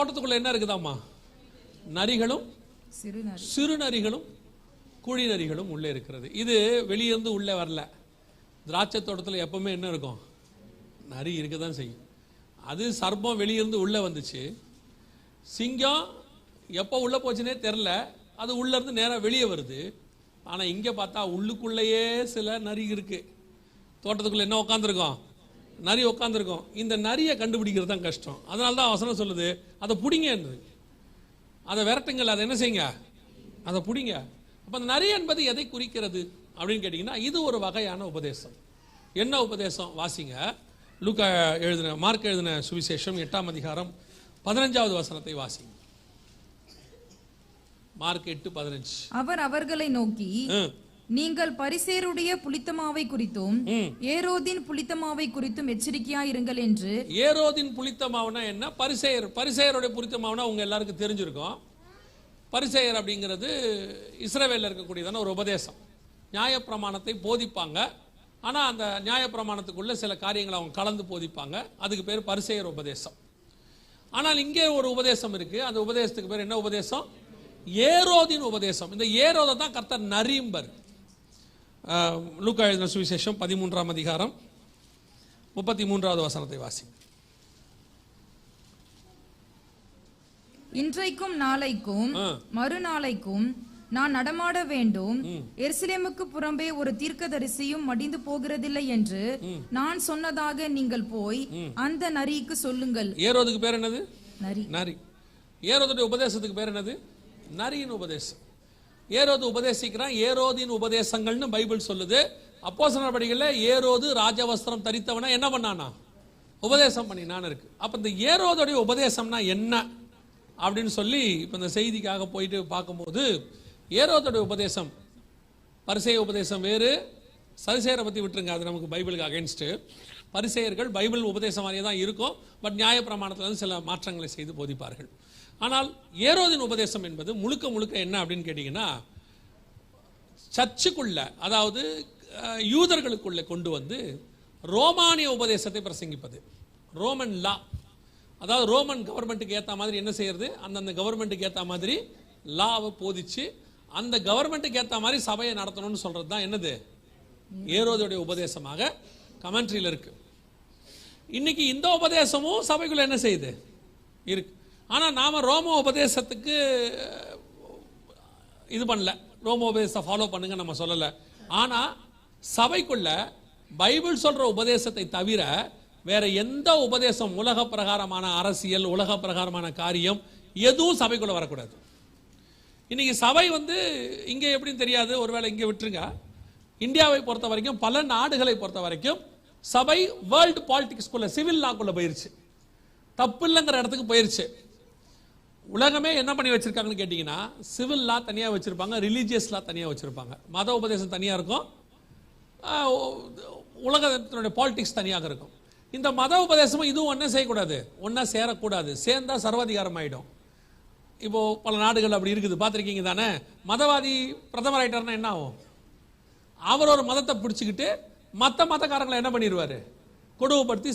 தோட்டத்துக்குள்ள என்ன இருக்குதாமா? நரிகளும் சிறு நரிகளும் குழி நரிகளும் உள்ளே இருக்கிறது. இது வெளியிருந்து உள்ளே வரல. திராட்சை தோட்டத்தில் எப்பவுமே என்ன இருக்கும்? நரி இருக்க தான் செய்யும். அது சர்ப்பம் வெளியிருந்து உள்ளே வந்துச்சு. சிங்கம் எப்போ உள்ளே போச்சுன்னே தெரில, அது உள்ளேருந்து நேராக வெளியே வருது. ஆனால் இங்கே பார்த்தா உள்ளுக்குள்ளேயே சில நரி இருக்கு. தோட்டத்துக்குள்ளே என்ன உட்காந்துருக்கோம்? நரி உட்காந்துருக்கோம். இந்த நரியை கண்டுபிடிக்கிறது தான் கஷ்டம். அதனால தான் வசனம் சொல்லுது, அதை பிடிங்க, அதை விரட்டுங்கள், அதை என்ன செய்யுங்க, அதை பிடிங்க. அப்போ அந்த நரி என்பது எதை குறிக்கிறது அப்படின்னு கேட்டிங்கன்னா, இது ஒரு வகையான உபதேசம். என்ன உபதேசம்? வாசிங்க. லூக்கா எழுதின, மார்க் எழுதின சுவிசேஷம் 8ஆம் அதிகாரம் 15வது வசனத்தை வாசிங்க. மார்க் 8:15. அவர் அவர்களை நோக்கி, நீங்கள் பரிசேயருடைய புளித்தமாவை குறித்தும் ஏரோதின் புளித்தமாவை குறித்தும் எச்சரிக்கையா இருங்கள் என்று. ஏரோதின் புளித்தமாவுனா என்ன? பரிசேயருடைய புளித்தமாவுனா உங்க எல்லாருக்கும் தெரிஞ்சிருக்கும். பரிசேயர் அப்படிங்கிறது இஸ்ரவேலில் இருக்கக்கூடியதான ஒரு உபதேசம். நியாயப்பிரமாணத்தை போதிப்பாங்க. ஆனால் அந்த நியாயப்பிரமாணத்துக்குள்ள சில காரியங்களை அவங்க கலந்து போதிப்பாங்க. அதுக்கு பேர் பரிசேயர் உபதேசம். ஆனால் இங்கே ஒரு உபதேசம் இருக்கு. அந்த உபதேசத்துக்கு பேர் என்ன உபதேசம்? ஏரோதின் உபதேசம். இந்த ஏரோதை தான் கர்த்தர் நரிம்பர். லூக்கா எழுதின சுவிசேஷம் 13ஆம் அதிகாரம் 33வது வசனத்தை வாசி. இன்றைக்கும் நாளைக்கும் மறுநாளைக்கும் நான் நடமாட வேண்டும். எருசலேமுக்கு புறம்பே ஒரு தீர்க்கதரிசியும் மடிந்து போகிறதில்லை என்று நான் சொன்னதாக நீங்கள் போய் அந்த நரிக்கு சொல்லுங்கள். ஏரோதுக்கு பேர் என்னது? நரி. நரி. ஏரோதுடைய உபதேசத்துக்கு பேர் என்னது? நரியின் உபதேசம். ஏரோது உபதேசிக்கிறான். ஏரோதின் உபதேசங்கள்னு பைபிள் சொல்லுது. அப்போஸ்தலர் நடபடிகளில் ஏரோது ராஜவஸ்திரம் தரித்தவனா என்ன பண்ணானா? உபதேசம் பண்ணினான்னு இருக்கு. அப்ப இந்த ஏரோதுடைய உபதேசம்னா என்ன அப்படின்னு சொல்லி இப்ப இந்த செய்திக்காக போயிட்டு பார்க்கும்போது, ஏரோதுடைய உபதேசம் பரிசேய உபதேசம் வேறு. சரிசேயரை பத்தி விட்டுருங்க, அது நமக்கு பைபிளுக்கு அகைன்ஸ்ட். பரிசேயர்கள் பைபிள் உபதேசம் மாதிரியே தான் இருக்கும். பட் நியாயப்பிரமாணத்தில் சில மாற்றங்களை செய்து போதிப்பார்கள். ஆனால் ஏரோதின் உபதேசம் என்பது முழுக்க முழுக்க என்ன அப்படின்னு கேட்டீங்கன்னா, சர்ச்சுக்குள்ள, அதாவது யூதர்களுக்குள்ள கொண்டு வந்து ரோமானிய உபதேசத்தை பிரசங்கிப்பது. ரோமன் லா, அதாவது ரோமன் கவர்மெண்ட்டுக்கு ஏற்ற மாதிரி என்ன செய்யறது, அந்தந்த கவர்மெண்ட்டுக்கு ஏற்ற மாதிரி லாவை போதிச்சு அந்த கவர்மெண்ட்டுக்கு ஏற்ற மாதிரி சபையை நடத்தணும்னு சொல்றது தான் என்னது? ஏரோதுடைய உபதேசமாக கமெண்ட்ரியில் இருக்கு. இன்னைக்கு இந்த உபதேசமும் சபைக்குள்ள என்ன செய்யுது இருக்கு. ஆனா நாம ரோம உபதேசத்துக்கு இது பண்ணல, ரோம உபதேசத்தை ஃபாலோ பண்ணுங்க நம்ம சொல்லல. ஆனா சபைக்குள்ள பைபிள் சொல்ற உபதேசத்தை தவிர வேற எந்த உபதேசம், உலக பிரகாரமான அரசியல், உலக பிரகாரமான காரியம் எதுவும் சபைக்குள்ள வரக்கூடாது. இன்னைக்கு சபை வந்து இங்கே எப்படின்னு தெரியாது, ஒருவேளை இங்கே விட்டுருங்க. இந்தியாவை பொறுத்த வரைக்கும், பல நாடுகளை பொறுத்த வரைக்கும் சபை வேர்ல்டு பாலிடிக்ஸ்குள்ள, சிவில் லாக்குள்ள போயிருச்சு. தப்பு இல்லைங்கிற இடத்துக்கு போயிருச்சு. உலகமே என்ன பண்ணி வச்சிருக்காங்கன்னு கேட்டீங்கன்னா, சிவில் லா தனியா வச்சிருப்பாங்க, ரிலீஜியஸ் லா தனியா வச்சிருப்பாங்க, மத உபதேசம் தனியா இருக்கும், உலகத்தினுடைய பாலிடிக்ஸ் தனியாக இருக்கும். இந்த மத உபதேசமும் இதுவும் ஒன்றே செய்யக்கூடாது, ஒன்றா சேரக்கூடாது. சேர்ந்தா சர்வாதிகாரம் ஆயிடும். இப்போ பல நாடுகள் அப்படி இருக்குது, பார்த்துருக்கீங்க தானே. மதவாதி பிரதமர் ஆயிட்டார்னா என்ன ஆகும்? அவர் ஒரு மதத்தை பிடிச்சிக்கிட்டு மற்ற மதக்காரங்களை என்ன பண்ணிடுவாரு? கொடுமைப்படுத்தி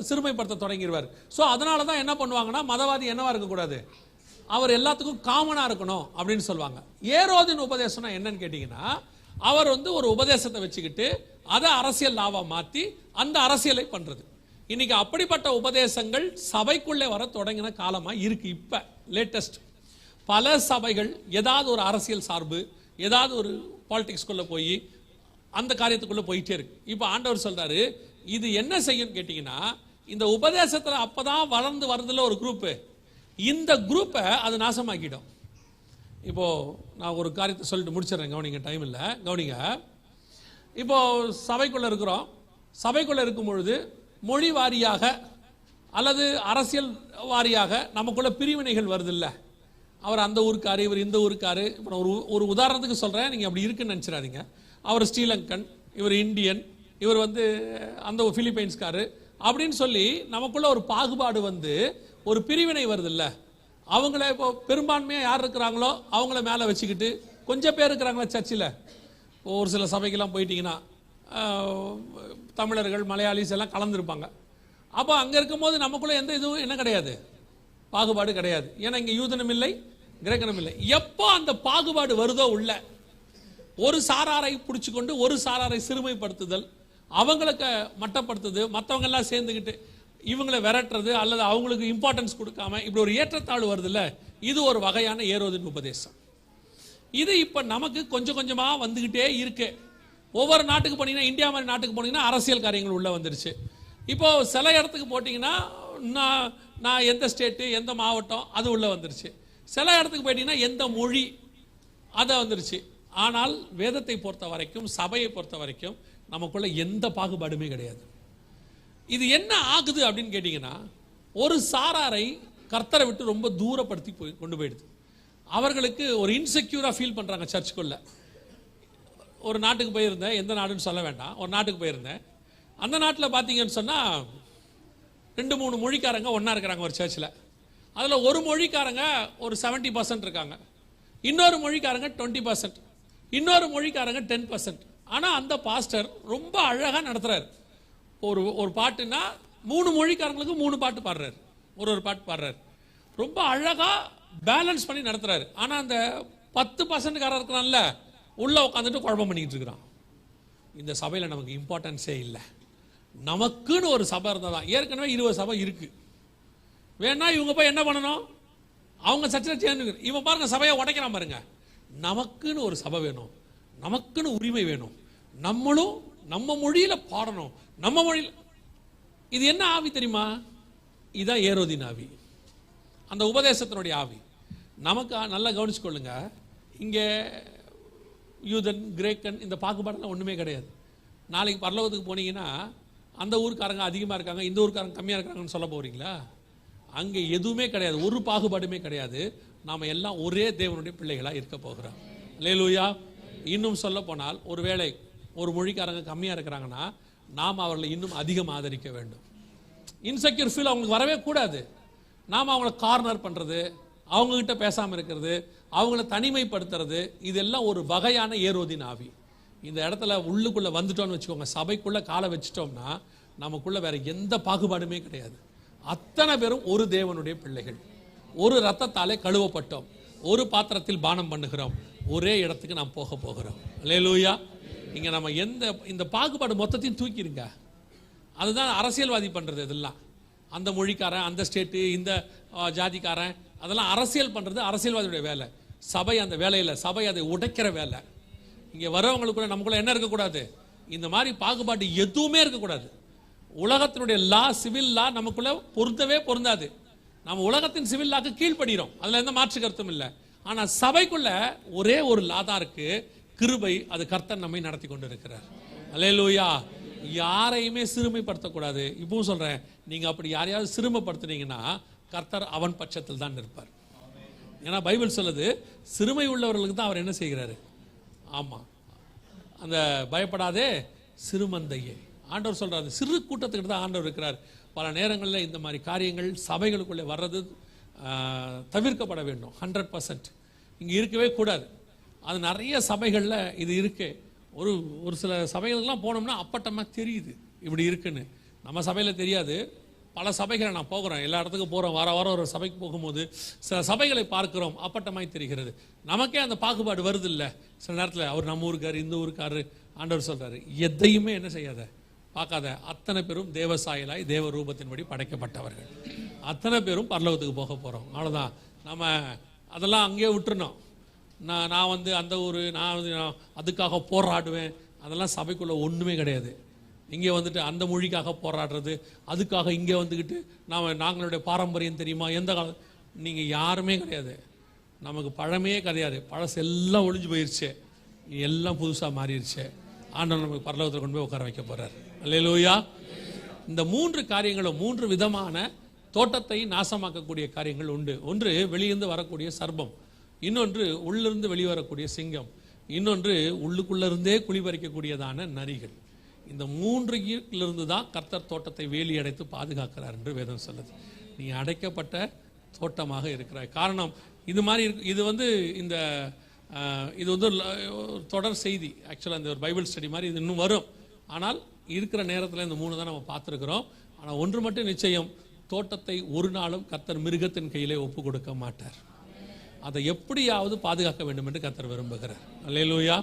சிறுமைப்படுத்த தொடங்கிடுவார். ஸோ அதனால தான் என்ன பண்ணுவாங்கன்னா, மதவாதி என்னவா இருக்கக்கூடாது, அவர் எல்லாத்துக்கும் காமனா இருக்கணும் அப்படின்னு சொல்லுவாங்க. ஏரோதின் உபதேசம்னா என்னன்னு கேட்டீங்கன்னா, அவர் வந்து ஒரு உபதேசத்தை வச்சுக்கிட்டு அதை அரசியல் லாவா மாற்றி அந்த அரசியலை பண்றது. இன்னைக்கு அப்படிப்பட்ட உபதேசங்கள் சபைக்குள்ளே வர தொடங்கின காலமா இருக்கு. இப்ப லேட்டஸ்ட் பல சபைகள் ஏதாவது ஒரு அரசியல் சார்பு, ஏதாவது ஒரு பாலிடிக்ஸ்குள்ள போய் அந்த காரியத்துக்குள்ள போயிட்டே இருக்கு. இப்ப ஆண்டவர் சொல்றாரு, இது என்ன செய்யும் கேட்டீங்கன்னா, இந்த உபதேசத்துல அப்பதான் வளர்ந்து வருதுல ஒரு குரூப், இந்த குரூப்பை அது நாசமாக்கிடும். இப்போ நான் ஒரு காரியத்தை சொல்லிட்டு முடிச்சிடறேன், கவனிங்க, டைம் இல்லை, கவனிங்க. இப்போ சபைக்குள்ள இருக்கிறோம். சபைக்குள்ள இருக்கும் பொழுது மொழி வாரியாக அல்லது அரசியல் வாரியாக நமக்குள்ள பிரிவினைகள் வருது இல்ல. அவர் அந்த ஊருக்காரு, இவர் இந்த ஊருக்காரு. இப்போ ஒரு உதாரணத்துக்கு சொல்றேன், நீங்க அப்படி இருக்குன்னு நினைச்சிடாதீங்க. அவர் ஸ்ரீலங்கன், இவர் இந்தியன், இவர் வந்து அந்த பிலிப்பைன்ஸ்காரு அப்படின்னு சொல்லி நமக்குள்ள ஒரு பாகுபாடு வந்து ஒரு பிரிவினை வருது இல்ல. அவங்கள இப்போ பெரும்பான்மையாக யார் இருக்கிறாங்களோ அவங்கள மேலே வச்சுக்கிட்டு, கொஞ்சம் பேர் இருக்கிறாங்களா சர்ச்சில், ஒரு சில சபைக்கெல்லாம் போயிட்டீங்கன்னா தமிழர்கள், மலையாளிஸ் எல்லாம் கலந்துருப்பாங்க. அப்போ அங்கே இருக்கும்போது நமக்குள்ள எந்த இதுவும் என்ன கிடையாது, பாகுபாடு கிடையாது. ஏன்னா இங்க யூதனும் இல்லை, கிரேக்கனும் இல்லை. எப்போ அந்த பாகுபாடு வருதோ உள்ள, ஒரு சாராரை பிடிச்சு கொண்டு ஒரு சாராரை சிறுமைப்படுத்துதல், அவங்களுக்கு மட்டப்படுத்துது, மற்றவங்க எல்லாம் சேர்ந்துக்கிட்டு இவங்களை விரட்டுறது அல்லது அவங்களுக்கு இம்பார்ட்டன்ஸ் கொடுக்காம இப்படி ஒரு ஏற்றத்தாழ்வு வருதுல்ல, இது ஒரு வகையான ஏரோதின் உபதேசம். இது இப்ப நமக்கு கொஞ்சம் கொஞ்சமா வந்துகிட்டே இருக்கு. ஒவ்வொரு நாட்டுக்கு போனீங்கன்னா, இந்தியா மாதிரி நாட்டுக்கு போனீங்கன்னா அரசியல் காரியங்கள் உள்ள வந்துருச்சு. இப்போ சில இடத்துக்கு போட்டீங்கன்னா நான் எந்த ஸ்டேட்டு எந்த மாவட்டம் அது உள்ள வந்துருச்சு. சில இடத்துக்கு போயிட்டீங்கன்னா எந்த மொழி அதை வந்துருச்சு. ஆனால் வேதத்தை பொறுத்த வரைக்கும், சபையை பொறுத்த வரைக்கும் நமக்குள்ள எந்த பாகுபாடுமே கிடையாது. இது என்ன ஆகுது அப்படின்னு கேட்டீங்கன்னா, ஒரு சாராரை கர்த்தரை விட்டு ரொம்ப தூரப்படுத்தி கொண்டு போயிடுது. அவர்களுக்கு ஒரு இன்செக்யூரா ஃபீல் பண்றாங்க. சர்ச்சுக்குள்ள ஒரு நாட்டுக்கு போயிருந்தேன், எந்த நாடுன்னு சொல்ல வேண்டாம், ஒரு நாட்டுக்கு போயிருந்தேன். அந்த நாட்டில் பார்த்தீங்கன்னு சொன்னா 2-3 மொழிக்காரங்க ஒன்னா இருக்கிறாங்க ஒரு சர்ச்சில். அதுல ஒரு மொழிக்காரங்க ஒரு 70% இருக்காங்க, இன்னொரு மொழிக்காரங்க 20%, இன்னொரு மொழிக்காரங்க 10%. ஆனா அந்த பாஸ்டர் ரொம்ப அழகா நடத்துறாரு. ஒரு பாட்டுன்னா 3 மொழிக்காரங்களுக்கு 3 பாட்டு பாடுறாரு, ஒரு பாட்டு பாடுறாரு. ரொம்ப அழகா பேலன்ஸ் பண்ணி நடத்துறாரு. ஆனா அந்த 10%காரர் இருக்கிறான்ல, உள்ள உட்காந்துட்டு குழப்பம் பண்ணிட்டு இருக்கிறான். இந்த சபையில நமக்கு இம்பார்ட்டன்ஸே இல்லை. நமக்குன்னு ஒரு சபை இருந்ததான். ஏற்கனவே 20 சபை இருக்கு. வேணா இவங்க போய் என்ன பண்ணணும், அவங்க சர்ச்சில் சேர்ந்து இவன் பாருங்க சபையை உடைக்கிறான் பாருங்க. நமக்குன்னு ஒரு சபை வேணும், நமக்குன்னு உரிமை வேணும், நம்மளும் நம்ம மொழியில பாடணும், நம்ம மொழியில். இது என்ன ஆவி தெரியுமா? இதான் ஏரோதின் ஆவி, அந்த உபதேசத்தினுடைய ஆவி. நமக்கு நல்லா கவனிச்சுக்கொள்ளுங்க, இங்கே யூதன் கிரேக்கன் இந்த பாகுபாடெல்லாம் ஒன்றுமே கிடையாது. நாளைக்கு பரலோகத்துக்கு போனீங்கன்னா அந்த ஊருக்காரங்க அதிகமாக இருக்காங்க, இந்த ஊருக்காரங்க கம்மியாக இருக்காங்கன்னு சொல்ல போறீங்களா? அங்கே எதுவுமே கிடையாது, ஒரு பாகுபாடுமே கிடையாது. நாம் எல்லாம் ஒரே தேவனுடைய பிள்ளைகளாக இருக்க போகிறோம். அல்லேலூயா. இன்னும் சொல்ல போனால், ஒருவேளை ஒரு மொழிக்காரங்க கம்மியாக இருக்கிறாங்கன்னா நாம் அவர்களை இன்னும் அதிகம் ஆதரிக்க வேண்டும். இன்செக்யூர் ஃபீல் அவங்களுக்கு வரவே கூடாது. நாம் அவங்கள கார்னர் பண்ணுறது, அவங்ககிட்ட பேசாமல் இருக்கிறது, அவங்கள தனிமைப்படுத்துறது, இதெல்லாம் ஒரு வகையான ஏரோதின் ஆவி. இந்த இடத்துல உள்ளுக்குள்ள வந்துட்டோம்னு வச்சுக்கோங்க, சபைக்குள்ள காலை வச்சுட்டோம்னா நமக்குள்ள வேற எந்த பாகுபாடுமே கிடையாது. அத்தனை பேரும் ஒரு தேவனுடைய பிள்ளைகள், ஒரு ரத்தத்தாலே கழுவப்பட்டோம், ஒரு பாத்திரத்தில் பானம் பண்ணுகிறோம், ஒரே இடத்துக்கு நாம் போக போகிறோம். அல்லேலூயா. இங்க நம்ம இந்த பாகுபாடு மொத்தத்தையும் தூக்கிடுங்க. அதுதான் அரசியல்வாதி பண்றது. இதெல்லாம் அந்த மொழிக்காரன், அந்த ஸ்டேட்டு, இந்த ஜாதிக்காரன், அதெல்லாம் அரசியல் பண்றது அரசியல்வாதியுடைய வேலை. சபை அந்த வேலையில், சபை அதை உடைக்கிற வேலை. இங்கே வரவங்களுக்குள்ள நமக்குள்ள என்ன இருக்கக்கூடாது, இந்த மாதிரி பாகுபாடு எதுவுமே இருக்கக்கூடாது. உலகத்தினுடைய லா, சிவில் லா நமக்குள்ள பொருந்தவே பொருந்தாது. நம்ம உலகத்தின் சிவில் லாக்கு கீழ்படுகிறோம், அதுல எந்த மாற்று கருத்தும் இல்லை. ஆனா சபைக்குள்ள ஒரே ஒரு லா தான் இருக்கு, கிருபை. அது கர்த்தர் நம்மை நடத்தி கொண்டு இருக்கிறார். அல்லேலூயா. யாரையுமே சிறுமைப்படுத்தக்கூடாது. இப்பவும் சொல்றேன், நீங்க அப்படி யாரையாவது சிறுமைப்படுத்துனீங்கன்னா கர்த்தர் அவன் பட்சத்தில் தான் இருப்பார். ஏன்னா பைபிள் சொல்லுது, சிறுமை உள்ளவர்களுக்கு தான் அவர் என்ன செய்கிறாரு. ஆமா, அந்த பயப்படாதே சிறுமந்தையே ஆண்டவர் சொல்றாரு. சிறு கூட்டத்துக்கிட்ட தான் ஆண்டவர் இருக்கிறார். பல நேரங்களில் இந்த மாதிரி காரியங்கள் சபைகளுக்குள்ளே வர்றது தவிர்க்கப்பட வேண்டும். 100% இங்கே இருக்கவே கூடாது. அது நிறைய சபைகளில் இது இருக்கு. ஒரு சில சபைகளுக்கெல்லாம் போனோம்னா அப்பட்டமாக தெரியுது இப்படி இருக்குன்னு. நம்ம சபையில் தெரியாது. பல சபைகளை நான் போகிறோம், எல்லா இடத்துக்கும் போகிறோம், வார வாரம் ஒரு சபைக்கு போகும்போது சில சபைகளை பார்க்கிறோம், அப்பட்டமாய் தெரிகிறது. நமக்கே அந்த பாகுபாடு வருது இல்லை சில நேரத்தில். அவர் நம்ம ஊருக்காரு, இந்த ஊருக்காரு. ஆண்டவர் சொல்றாரு, எதையுமே என்ன செய்யாத, பார்க்காத. அத்தனை பேரும் தேவ சாயலாய் தேவ ரூபத்தின்படி படைக்கப்பட்டவர்கள். அத்தனை பேரும் பரலோகத்துக்கு போக போகிறோம். அவ்வளோதான். நம்ம அதெல்லாம் அங்கேயே விட்டுருணும். நான் வந்து அந்த ஊர், நான் அதுக்காக போராடுவேன், அதெல்லாம் சபைக்குள்ளே ஒன்றுமே கிடையாது. இங்கே வந்துட்டு அந்த மொழிக்காக போராடுறது, அதுக்காக இங்கே வந்துக்கிட்டு நாங்களுடைய பாரம்பரியம் தெரியுமா, எந்த காலம், நீங்கள் யாருமே கிடையாது. நமக்கு பழமையே கிடையாது. பழசு எல்லாம் ஒழிஞ்சு போயிடுச்சு, எல்லாம் புதுசாக மாறிடுச்சு. ஆண்டவர் நமக்கு பரலோகத்தில் கொண்டு போய் உட்கார வைக்க போகிறார். அல்லேலூயா. இந்த 3 காரியங்களும் 3 விதமான தோட்டத்தை நாசமாக்கக்கூடிய காரியங்கள் உண்டு. ஒன்று வெளியிருந்து வரக்கூடிய சர்ப்பம், இன்னொன்று உள்ளிருந்து வெளிவரக்கூடிய சிங்கம், இன்னொன்று உள்ளுக்குள்ளிருந்தே குளிபறிக்கக்கூடியதான நரிகள். இந்த 3 தான் கர்த்தர் தோட்டத்தை வேலி அடைத்து பாதுகாக்கிறார் என்று வேதம் சொல்லுது. நீ அடைக்கப்பட்ட தோட்டமாக இருக்கிறாய். காரணம் இது மாதிரி இருக்கு. இது வந்து இது வந்து தொடர் செய்தி. ஆக்சுவலாக இந்த ஒரு பைபிள் ஸ்டடி மாதிரி இது இன்னும் வரும். ஆனால் இருக்கிற நேரத்தில் இந்த 3 தான் நம்ம பார்த்துருக்குறோம். ஆனால் ஒன்று மட்டும் நிச்சயம், தோட்டத்தை ஒரு நாளும் கர்த்தர் மிருகத்தின் கையிலே ஒப்பு கொடுக்க மாட்டார். அதை எப்படியாவது பாதுகாக்க வேண்டும் என்று கர்த்தர் விரும்புகிறார். அல்லேலூயா.